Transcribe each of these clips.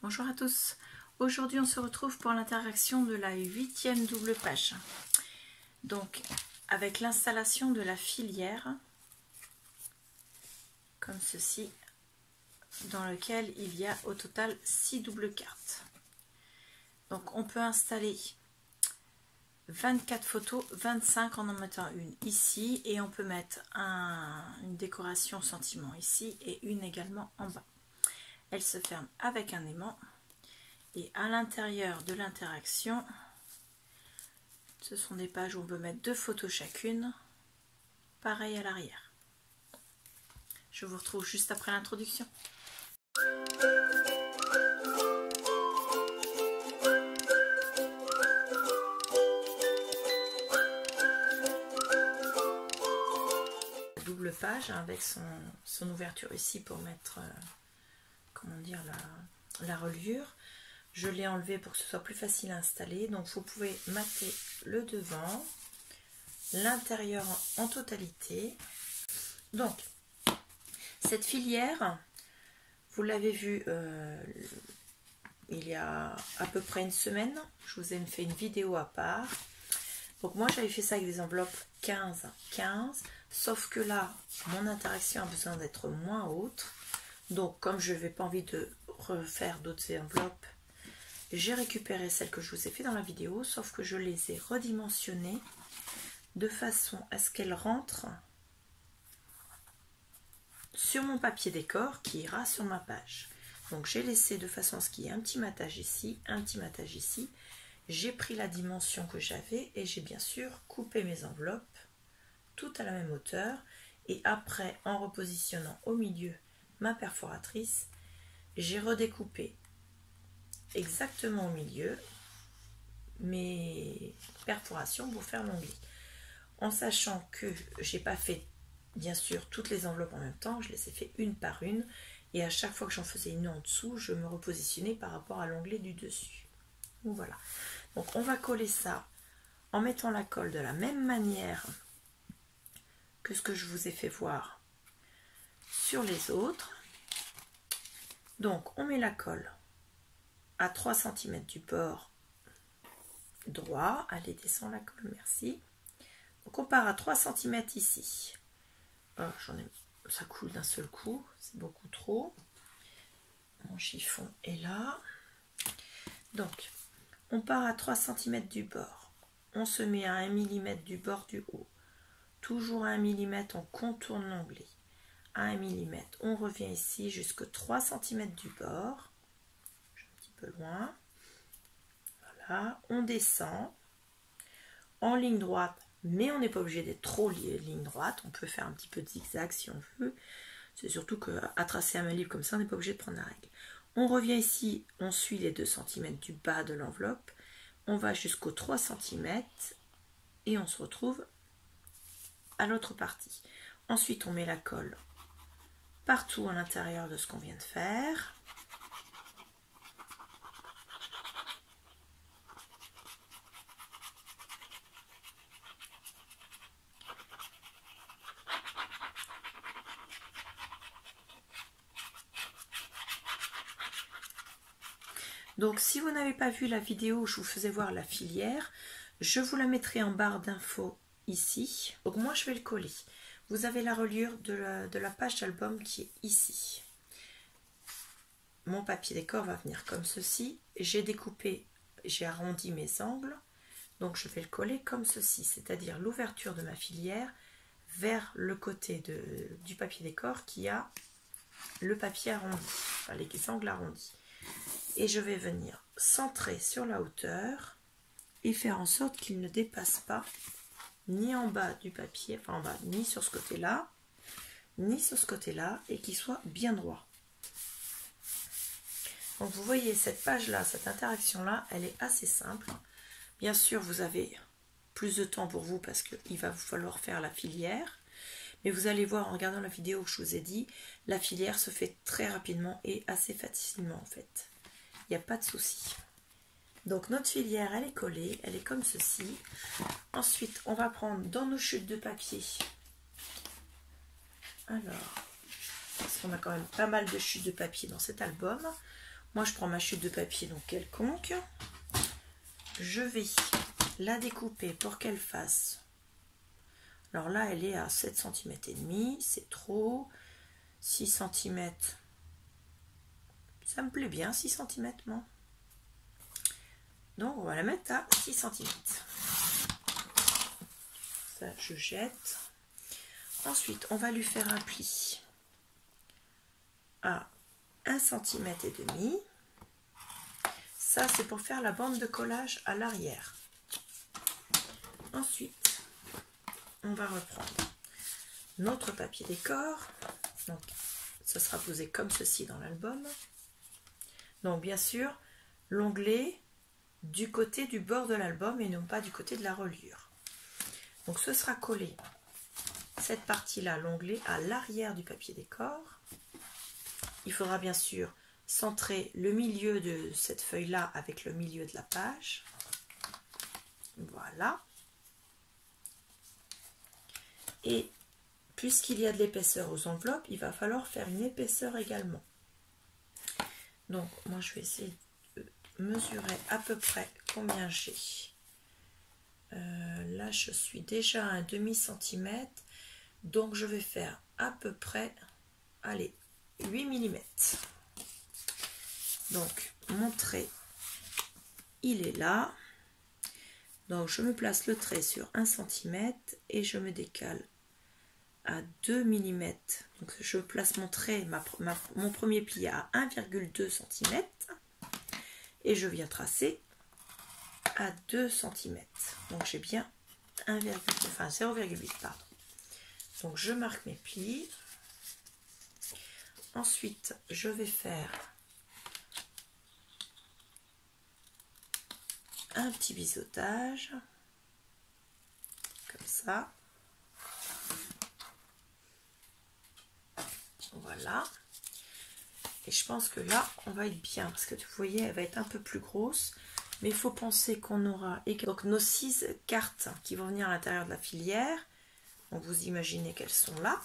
Bonjour à tous, aujourd'hui on se retrouve pour l'interaction de la 8e double page. Donc avec l'installation de la filière, comme ceci, dans lequel il y a au total 6 doubles cartes. Donc on peut installer 24 photos, 25 en mettant une ici, et on peut mettre une décoration sentiment ici et une également en bas. Elle se ferme avec un aimant. Et à l'intérieur de l'interaction, ce sont des pages où on peut mettre 2 photos chacune, pareil à l'arrière. Je vous retrouve juste après l'introduction. Double page avec son ouverture ici pour mettre comment dire, la reliure. Je l'ai enlevé pour que ce soit plus facile à installer. Donc vous pouvez mater le devant, l'intérieur en totalité. Donc cette filière, vous l'avez vu il y a à peu près une semaine. Je vous ai fait une vidéo à part. Donc moi j'avais fait ça avec des enveloppes 15-15. Sauf que là, mon interaction a besoin d'être moins haute. Donc comme je n'avais pas envie de refaire d'autres enveloppes, j'ai récupéré celles que je vous ai fait dans la vidéo, sauf que je les ai redimensionnées de façon à ce qu'elles rentrent sur mon papier décor qui ira sur ma page. Donc j'ai laissé de façon à ce qu'il y ait un petit matage ici, un petit matage ici. J'ai pris la dimension que j'avais et j'ai bien sûr coupé mes enveloppes toutes à la même hauteur. Et après, en repositionnant au milieu ma perforatrice, j'ai redécoupé exactement au milieu mes perforations pour faire l'onglet, en sachant que j'ai pas fait bien sûr toutes les enveloppes en même temps, je les ai fait une par une, et à chaque fois que j'en faisais une en dessous, je me repositionnais par rapport à l'onglet du dessus. Donc voilà, donc on va coller ça en mettant la colle de la même manière que ce que je vous ai fait voir sur les autres. Donc on met la colle à 3 cm du bord droit. Allez, descends la colle, merci. Donc on part à 3 cm ici. Oh, ça coule d'un seul coup, c'est beaucoup trop. Mon chiffon est là. Donc on part à 3 cm du bord. On se met à 1 mm du bord du haut. Toujours à 1 mm, on contourne l'onglet. À 1 mm, on revient ici jusqu'à 3 cm du bord. Peu loin, voilà, on descend en ligne droite, mais on n'est pas obligé d'être trop ligne droite, on peut faire un petit peu de zigzag si on veut. C'est surtout qu'à tracer à main libre comme ça, on n'est pas obligé de prendre la règle. On revient ici, on suit les 2 cm du bas de l'enveloppe, on va jusqu'aux 3 cm et on se retrouve à l'autre partie. Ensuite on met la colle partout à l'intérieur de ce qu'on vient de faire. Donc si vous n'avez pas vu la vidéo où je vous faisais voir la filière, je vous la mettrai en barre d'infos ici. Donc moi je vais le coller. Vous avez la reliure de la page d'album qui est ici. Mon papier décor va venir comme ceci. J'ai découpé, j'ai arrondi mes angles. Donc je vais le coller comme ceci, c'est-à-dire l'ouverture de ma filière vers le côté du papier décor qui a le papier arrondi, enfin les angles arrondis. Et je vais venir centrer sur la hauteur et faire en sorte qu'il ne dépasse pas ni en bas du papier, enfin en bas, ni sur ce côté-là, ni sur ce côté-là, et qu'il soit bien droit. Donc vous voyez cette page-là, cette interaction-là, elle est assez simple. Bien sûr, vous avez plus de temps pour vous parce qu'il va vous falloir faire la filière. Mais vous allez voir en regardant la vidéo que je vous ai dit, la filière se fait très rapidement et assez facilement en fait. Il n'y a pas de souci. Donc notre filière, elle est collée, elle est comme ceci. Ensuite, on va prendre dans nos chutes de papier. Alors, parce qu'on a quand même pas mal de chutes de papier dans cet album. Moi je prends ma chute de papier donc quelconque. Je vais la découper pour qu'elle fasse. Alors là elle est à 7 cm et demi, c'est trop. 6 cm. Ça me plaît bien 6 cm moi. Donc on va la mettre à 6 cm. Ça je jette. Ensuite on va lui faire un pli à 1 cm et demi. Ça c'est pour faire la bande de collage à l'arrière. Ensuite on va reprendre notre papier décor. Donc ce sera posé comme ceci dans l'album. Donc bien sûr l'onglet du côté du bord de l'album et non pas du côté de la reliure. Donc ce sera collé, cette partie là, l'onglet à l'arrière du papier décor. Il faudra bien sûr centrer le milieu de cette feuille là avec le milieu de la page. Voilà. Et puisqu'il y a de l'épaisseur aux enveloppes, il va falloir faire une épaisseur également. Donc moi je vais essayer de mesurer à peu près combien j'ai. Là je suis déjà à un demi-centimètre, donc je vais faire à peu près, allez, 8 mm. Donc mon trait il est là, donc je me place le trait sur 1 cm et je me décale à 2 mm. Donc je place mon trait, mon premier pli à 1,2 cm et je viens tracer à 2 cm. Donc j'ai bien 0,8 pardon. Donc je marque mes plis. Ensuite je vais faire un petit biseautage comme ça. Voilà. Et je pense que là on va être bien parce que vous voyez elle va être un peu plus grosse. Mais il faut penser qu'on aura donc nos 6 cartes qui vont venir à l'intérieur de la filière. Donc vous imaginez qu'elles sont là.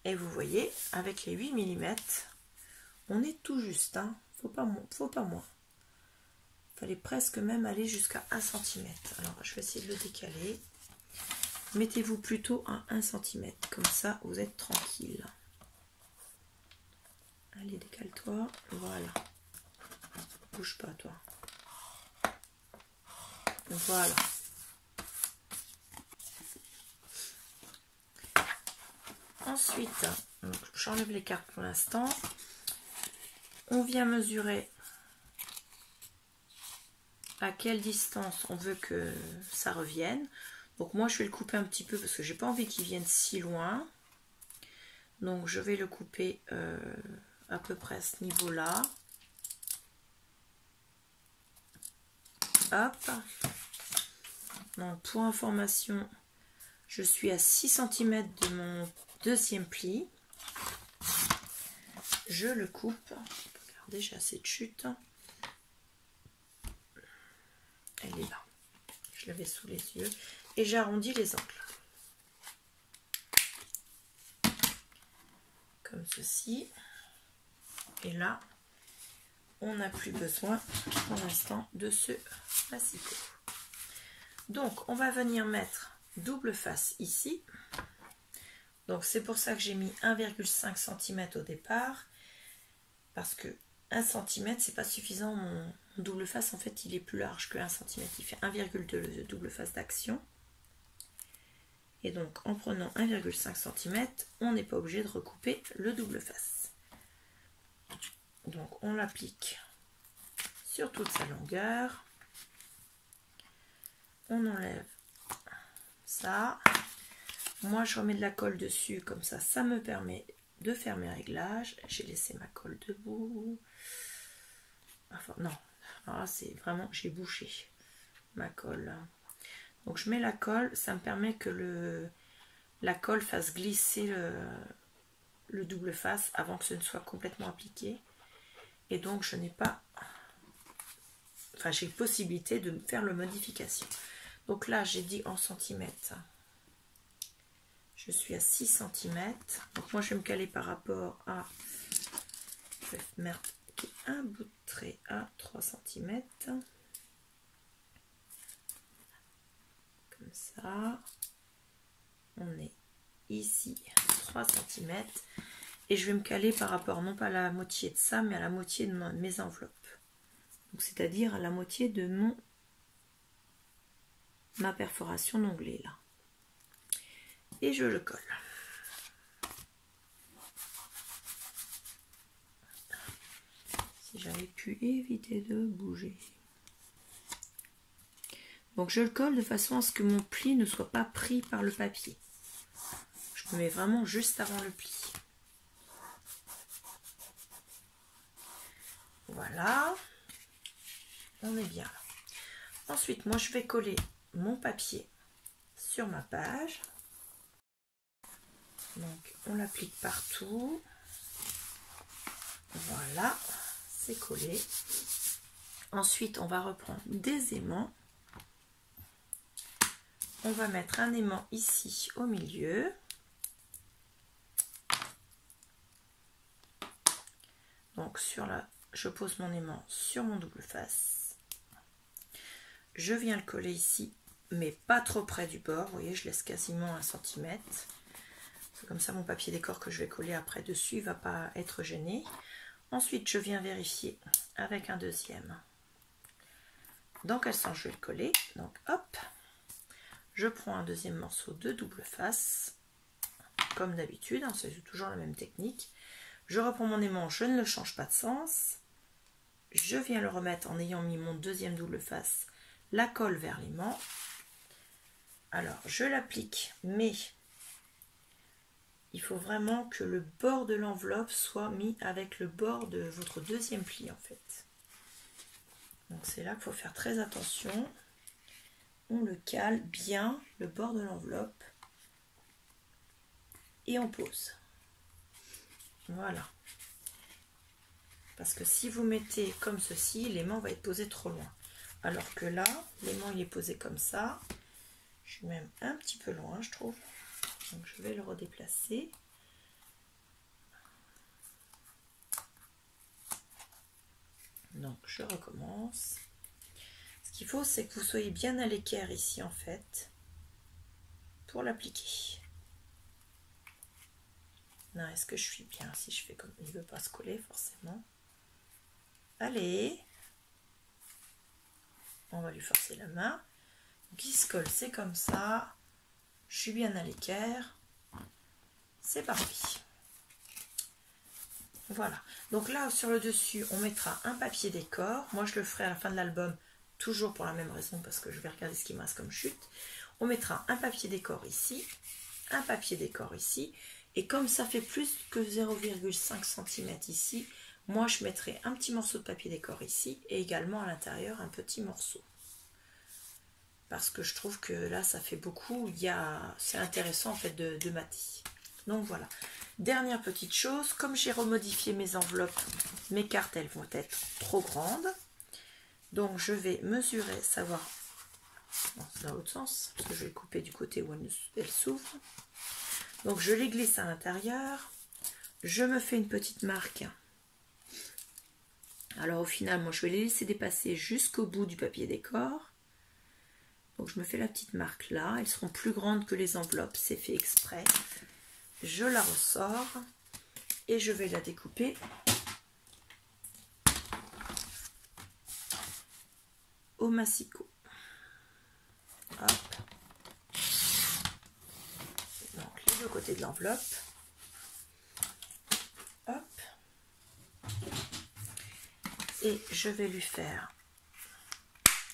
Et vous voyez, avec les 8 mm, on est tout juste. Hein. Faut pas moins. Il fallait presque même aller jusqu'à 1 cm. Alors je vais essayer de le décaler. Mettez-vous plutôt à 1 cm. Comme ça, vous êtes tranquille. Allez, décale-toi. Voilà. Bouge pas toi. Voilà. Ensuite, j'enlève les cartes pour l'instant. On vient mesurer à quelle distance on veut que ça revienne. Donc moi je vais le couper un petit peu parce que j'ai pas envie qu'il vienne si loin. Donc je vais le couper à peu près à ce niveau-là. Hop. Donc pour information, je suis à 6 cm de mon deuxième pli. Je le coupe. Regardez, j'ai assez de chute. Elle est là. Je l'avais sous les yeux. Et j'arrondis les angles. Comme ceci. Et là, on n'a plus besoin pour l'instant de ce massicot. Donc, on va venir mettre double face ici. Donc, c'est pour ça que j'ai mis 1,5 cm au départ. Parce que 1 cm, c'est pas suffisant. Mon double face, en fait, il est plus large que 1 cm. Il fait 1,2 de double face d'action. Et donc, en prenant 1,5 cm, on n'est pas obligé de recouper le double face. Donc on l'applique sur toute sa longueur. On enlève ça. Moi je remets de la colle dessus, comme ça, ça me permet de faire mes réglages. J'ai laissé ma colle debout. Enfin non, alors là c'est vraiment, j'ai bouché ma colle. Donc je mets la colle, ça me permet que la colle fasse glisser le double face avant que ce ne soit complètement appliqué. Et donc je n'ai pas, enfin j'ai possibilité de faire la modification. Donc là j'ai dit en centimètres, je suis à 6 cm. Donc moi je vais me caler par rapport à, je vais marquer un bout de trait à 3 cm. Comme ça. On est ici 3 cm. Et je vais me caler par rapport non pas à la moitié de ça, mais à la moitié de mes enveloppes. C'est-à-dire à la moitié de ma perforation d'onglet là. Et je le colle. Si j'avais pu éviter de bouger. Donc je le colle de façon à ce que mon pli ne soit pas pris par le papier. Je me mets vraiment juste avant le pli. Voilà. On est bien là. Ensuite, moi je vais coller mon papier sur ma page. Donc on l'applique partout. Voilà, c'est collé. Ensuite, on va reprendre des aimants. On va mettre un aimant ici au milieu. Donc je pose mon aimant sur mon double face. Je viens le coller ici, mais pas trop près du bord. Vous voyez, je laisse quasiment 1 cm. Comme ça, mon papier décor que je vais coller après dessus ne va pas être gêné. Ensuite, je viens vérifier avec un deuxième dans quel sens je vais le coller. Donc, hop, je prends un deuxième morceau de double face, comme d'habitude, hein, c'est toujours la même technique. Je reprends mon aimant, je ne le change pas de sens. Je viens le remettre en ayant mis mon deuxième double face, la colle vers l'aimant. Alors, je l'applique, mais il faut vraiment que le bord de l'enveloppe soit mis avec le bord de votre deuxième pli en fait. Donc c'est là qu'il faut faire très attention. On le cale bien, le bord de l'enveloppe. Et on pose. Voilà. Parce que si vous mettez comme ceci, l'aimant va être posé trop loin. Alors que là, l'aimant il est posé comme ça. Je suis même un petit peu loin, je trouve. Donc je vais le redéplacer. Donc je recommence. Ce qu'il faut, c'est que vous soyez bien à l'équerre ici en fait, pour l'appliquer. Non, est-ce que je suis bien si je fais comme il ne veut pas se coller forcément. Allez, on va lui forcer la main. Donc il se colle, c'est comme ça. Je suis bien à l'équerre. C'est parti. Voilà. Donc là, sur le dessus, on mettra un papier décor. Moi, je le ferai à la fin de l'album, toujours pour la même raison, parce que je vais regarder ce qui me reste comme chute. On mettra un papier décor ici, un papier décor ici. Et comme ça fait plus que 0,5 cm ici, moi, je mettrai un petit morceau de papier décor ici et également à l'intérieur un petit morceau. Parce que je trouve que là, ça fait beaucoup. C'est intéressant en fait de mater. Donc voilà. Dernière petite chose, comme j'ai remodifié mes enveloppes, mes cartes, elles vont être trop grandes. Donc je vais mesurer, savoir... Non, c'est dans l'autre sens, parce que je vais couper du côté où elle s'ouvre. Donc je les glisse à l'intérieur. Je me fais une petite marque. Alors au final, moi je vais les laisser dépasser jusqu'au bout du papier décor. Donc je me fais la petite marque là. Elles seront plus grandes que les enveloppes, c'est fait exprès. Je la ressors et je vais la découper au massicot. Hop. Donc les deux côtés de l'enveloppe. Hop. Et je vais lui faire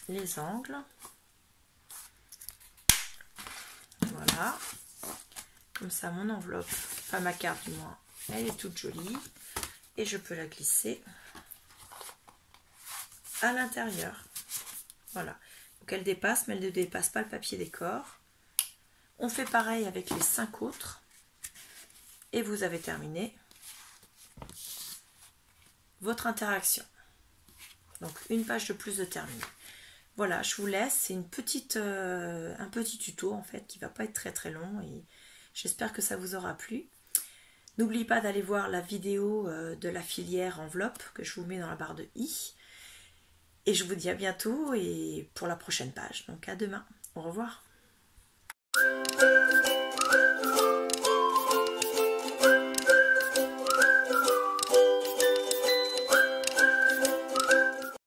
les angles. Voilà. Comme ça, mon enveloppe, enfin ma carte du moins, elle est toute jolie. Et je peux la glisser à l'intérieur. Voilà. Donc elle dépasse, mais elle ne dépasse pas le papier décor. On fait pareil avec les 5 autres. Et vous avez terminé votre interaction. Donc une page de plus de terminé. Voilà, je vous laisse. C'est un petit tuto en fait qui va pas être très très long. Et j'espère que ça vous aura plu. N'oublie pas d'aller voir la vidéo de la filière enveloppe que je vous mets dans la barre de i. Et je vous dis à bientôt et pour la prochaine page. Donc à demain. Au revoir.